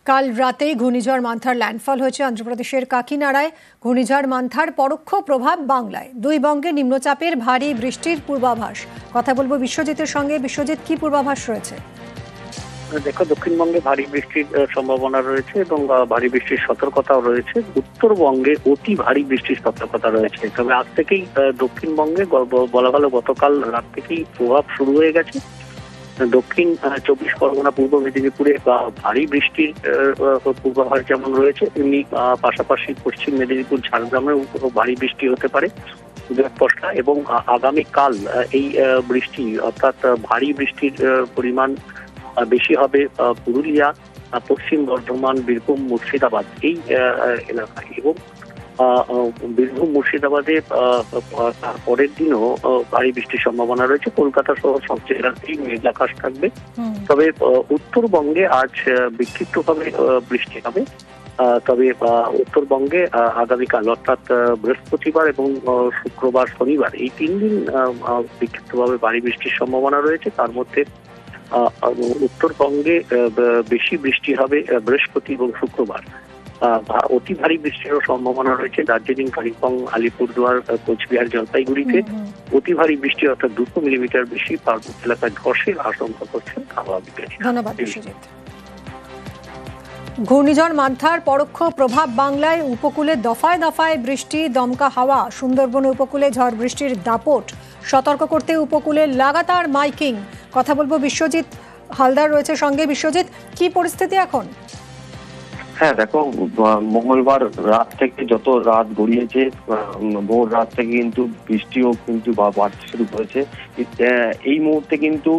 কাল রাতেই ঘূর্ণিঝড় মান্থার ল্যান্ডফল হয়েছে অন্ধ্রপ্রদেশের কাকিনাড়ায়। ঘূর্ণিঝড় মান্থার পরোক্ষ প্রভাব বাংলায়। দুই বঙ্গে নিম্নচাপের ভারী বৃষ্টির পূর্বাভাস। কথা বলবো বিশ্বজিতের সঙ্গে। বিশ্বজিৎ, কি পূর্বাভাস রয়েছে? দেখো, দক্ষিণবঙ্গে ভারী বৃষ্টির সম্ভাবনা রয়েছে এবং ভারী বৃষ্টির সতর্কতাও রয়েছে। উত্তরবঙ্গে অতি ভারী বৃষ্টির সতর্কতা রয়েছে। তবে আজ থেকেই দক্ষিণবঙ্গে বলা ভালো গতকাল রাত থেকেই প্রভাব শুরু হয়ে গেছে। দক্ষিণ 24 পরগনা, পূর্ব মেদিনীপুরে ভারী বৃষ্টির পূর্বাভাস যেমন রয়েছে, তেমনি পাশাপাশি পশ্চিম মেদিনীপুর, ঝাড়গ্রামেও ভারী বৃষ্টি হতে পারে পশলা। এবং আগামীকাল এই বৃষ্টি অর্থাৎ ভারী বৃষ্টির পরিমাণ বেশি হবে পুরুলিয়া, পশ্চিম বর্ধমান, বীরভূম, মুর্শিদাবাদ এই এলাকায়। এবং বীরভূম, মুর্শিদাবাদে পরের দিনও ভারী বৃষ্টির সম্ভাবনা রয়েছে। কলকাতা সহ সব জেলাতেই মেঘাকাশ থাকবে। তবে উত্তরবঙ্গে আজ বিক্ষিপ্তভাবে বৃষ্টি হবে। তবে উত্তরবঙ্গে আগামীকাল অর্থাৎ বৃহস্পতিবার এবং শুক্রবার, শনিবার এই 3 দিন বিক্ষিপ্তভাবে ভারী বৃষ্টির সম্ভাবনা রয়েছে। তার মধ্যে উত্তরবঙ্গে বেশি বৃষ্টি হবে বৃহস্পতি এবং শুক্রবার। অতি ভারী বৃষ্টিরও সম্ভাবনা রয়েছে দার্জিলিং, কালিম্পং, আলিপুরদুয়ার, কোচবিহার, জলপাইগুড়িতে। অতি ভারী বৃষ্টি অর্থাৎ 200 মিলিমিটার বেশি পার্বত্য এলাকায় ধসের আশঙ্কা করছেন আবহাওয়াবিদ। ধন্যবাদ বিশ্বজিৎ। ঘূর্ণিঝড় মান্থার পরোক্ষ প্রভাব বাংলায়। উপকূলে দফায় দফায় বৃষ্টি, দমকা হাওয়া। সুন্দরবন উপকূলে ঝড় বৃষ্টির দাপট। সতর্ক করতে উপকূলে লাগাতার মাইকিং। কথা বলবো বিশ্বজিৎ হালদার রয়েছে সঙ্গে। বিশ্বজিৎ, কি পরিস্থিতি এখন? হ্যাঁ দেখো, মঙ্গলবার রাত থেকে যত রাত গড়িয়েছে, ভোর রাত থেকে কিন্তু বৃষ্টিও কিন্তু বাড়তে শুরু করেছে। এই মুহূর্তে কিন্তু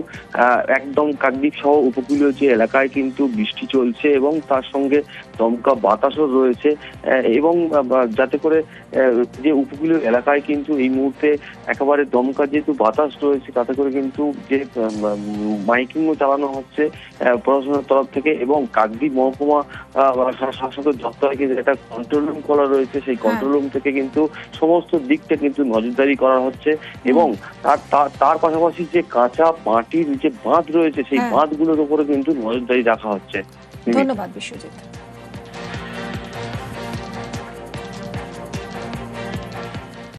একদম কাকদ্বীপ সহ উপকূলীয় যে এলাকায় কিন্তু বৃষ্টি চলছে এবং তার সঙ্গে দমকা বাতাসও রয়েছে। এবং যাতে করে যে উপকূলীয় এলাকায় কিন্তু এই মুহূর্তে একেবারে দমকা যেহেতু বাতাস রয়েছে, তাতে করে কিন্তু যে মাইকিংও চালানো হচ্ছে প্রশাসনের তরফ থেকে। এবং কাকদ্বীপ মহকুমা শাসকের দপ্তরে কিন্তু একটা কন্ট্রোল রুম করা রয়েছে। সেই কন্ট্রোল রুম থেকে কিন্তু সমস্ত দিকটা কিন্তু নজরদারি করা হচ্ছে। এবং তার পাশাপাশি যে কাঁচা মাটির যে বাঁধ রয়েছে, সেই বাঁধগুলোর উপরে কিন্তু নজরদারি রাখা হচ্ছে। ধন্যবাদ বিশ্বজিৎ।